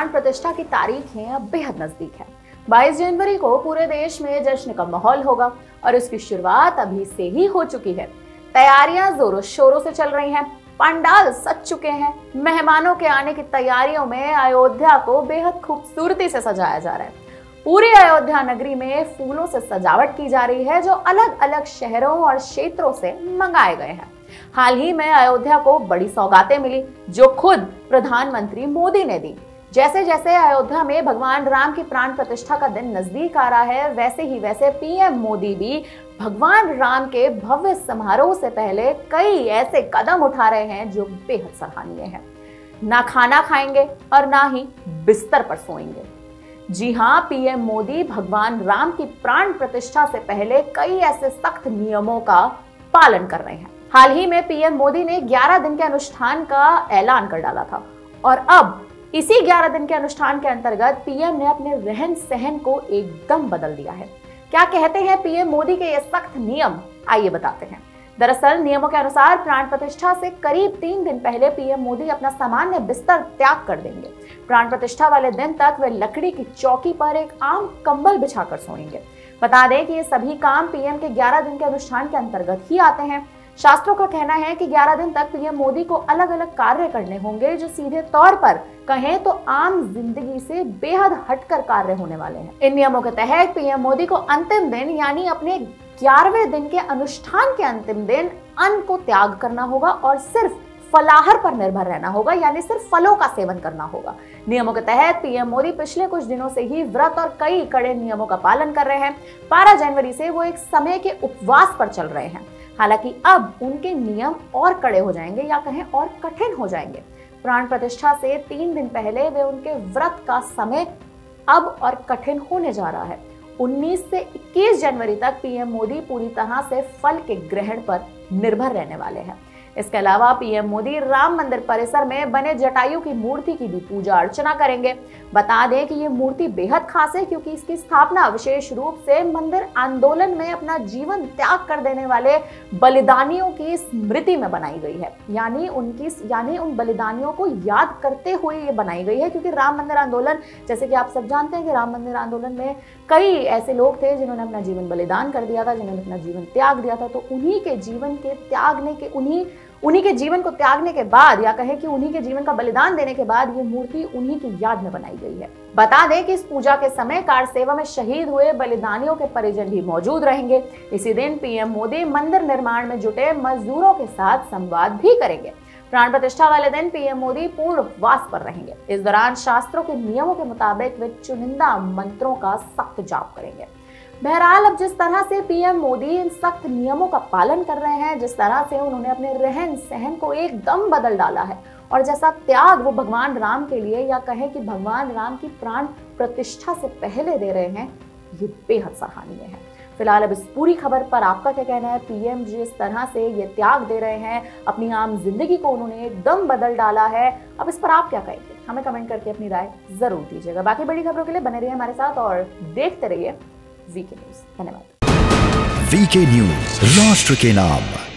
प्राण प्रतिष्ठा की तारीखें अब बेहद नजदीक है। 22 जनवरी को पूरे देश में जश्न का माहौल होगा और इसकी शुरुआत अभी से ही हो चुकी है। तैयारियां जोरों शोरों से चल रही हैं, पंडाल सज चुके हैं। मेहमानों के आने की तैयारियों में अयोध्या को बेहद खूबसूरती से सजाया जा रहा है। पूरी अयोध्या नगरी में फूलों से सजावट की जा रही है जो अलग अलग शहरों और क्षेत्रों से मंगाए गए हैं। हाल ही में अयोध्या को बड़ी सौगातें मिली जो खुद प्रधानमंत्री मोदी ने दी। जैसे जैसे अयोध्या में भगवान राम की प्राण प्रतिष्ठा का दिन नजदीक आ रहा है, वैसे ही वैसे पीएम मोदी भी भगवान राम के भव्य समारोह से पहले कई ऐसे कदम उठा रहे हैं जो बेहद सराहनीय है। ना खाना खाएंगे और ना ही बिस्तर पर सोएंगे। जी हाँ, पीएम मोदी भगवान राम की प्राण प्रतिष्ठा से पहले कई ऐसे सख्त नियमों का पालन कर रहे हैं। हाल ही में पीएम मोदी ने 11 दिन के अनुष्ठान का ऐलान कर डाला था और अब इसी 11 दिन के अनुष्ठान के अंतर्गत पीएम ने अपने रहन सहन को एकदम बदल दिया है। क्या कहते हैं पीएम मोदी के ये सख्त नियम, आइए बताते हैं। दरअसल नियमों के अनुसार प्राण प्रतिष्ठा से करीब 3 दिन पहले पीएम मोदी अपना सामान्य बिस्तर त्याग कर देंगे। प्राण प्रतिष्ठा वाले दिन तक वे लकड़ी की चौकी पर एक आम कंबल बिछाकर सोएंगे। बता दें कि ये सभी काम पीएम के 11 दिन के अनुष्ठान के अंतर्गत ही आते हैं। शास्त्रों का कहना है कि 11 दिन तक पीएम मोदी को अलग अलग कार्य करने होंगे जो सीधे तौर पर कहें तो आम जिंदगी से बेहद हटकर कार्य होने वाले हैं। इन नियमों के तहत पीएम मोदी को अंतिम दिन यानी अपने 11वें दिन के अनुष्ठान के अंतिम दिन अन्न को त्याग करना होगा और सिर्फ फलाहार पर निर्भर रहना होगा, यानी सिर्फ फलों का सेवन करना होगा। नियमों के तहत पीएम मोदी पिछले कुछ दिनों से ही व्रत और कई कड़े नियमों का पालन कर रहे हैं। 12 जनवरी से वो एक समय के उपवास पर चल रहे हैं। हालांकि अब उनके नियम और कड़े हो जाएंगे या कहें और कठिन हो जाएंगे। प्राण प्रतिष्ठा से 3 दिन पहले वे उनके व्रत का समय अब और कठिन होने जा रहा है। 19 से 21 जनवरी तक पीएम मोदी पूरी तरह से फल के ग्रहण पर निर्भर रहने वाले हैं। इसके अलावा पीएम मोदी राम मंदिर परिसर में बने जटायु की मूर्ति की भी पूजा अर्चना करेंगे। बता दें कि ये मूर्ति बेहद खास है क्योंकि इसकी स्थापना विशेष रूप से मंदिर आंदोलन में अपना जीवन त्याग कर देने वाले बलिदानियों की स्मृति में बनाई गई है। यानी उन बलिदानियों को याद करते हुए ये बनाई गई है, क्योंकि राम मंदिर आंदोलन, जैसे कि आप सब जानते हैं कि राम मंदिर आंदोलन में कई ऐसे लोग थे जिन्होंने अपना जीवन बलिदान कर दिया था, जिन्होंने अपना जीवन त्याग दिया था। तो उन्हीं के जीवन को त्यागने के बाद या कहे कि उन्हीं के जीवन का बलिदान देने के बाद ये मूर्ति उन्हीं की याद में बनाई गई है। बता दें कि इस पूजा के समय कार सेवा में शहीद हुए बलिदानियों के परिजन भी मौजूद रहेंगे। इसी दिन पीएम मोदी मंदिर निर्माण में जुटे मजदूरों के साथ संवाद भी करेंगे। प्राण प्रतिष्ठा वाले दिन पीएम मोदी पूर्ण उपवास पर रहेंगे। इस दौरान शास्त्रों के नियमों के मुताबिक वे चुनिंदा मंत्रों का सख्त जाप करेंगे। बहरहाल अब जिस तरह से पीएम मोदी इन सख्त नियमों का पालन कर रहे हैं, जिस तरह से उन्होंने अपने रहन सहन को एकदम बदल डाला है और जैसा त्याग वो भगवान राम के लिए या कहें कि भगवान राम की प्राण प्रतिष्ठा से पहले दे रहे हैं, ये बेहद सराहनीय है। फिलहाल अब इस पूरी खबर पर आपका क्या कहना है? पीएम जिस तरह से ये त्याग दे रहे हैं, अपनी आम जिंदगी को उन्होंने एकदम बदल डाला है, अब इस पर आप क्या कहेंगे? हमें कमेंट करके अपनी राय जरूर दीजिएगा। बाकी बड़ी खबरों के लिए बने रहिए हमारे साथ और देखते रहिए वीके न्यूज। धन्यवाद। वीके न्यूज, राष्ट्र के नाम।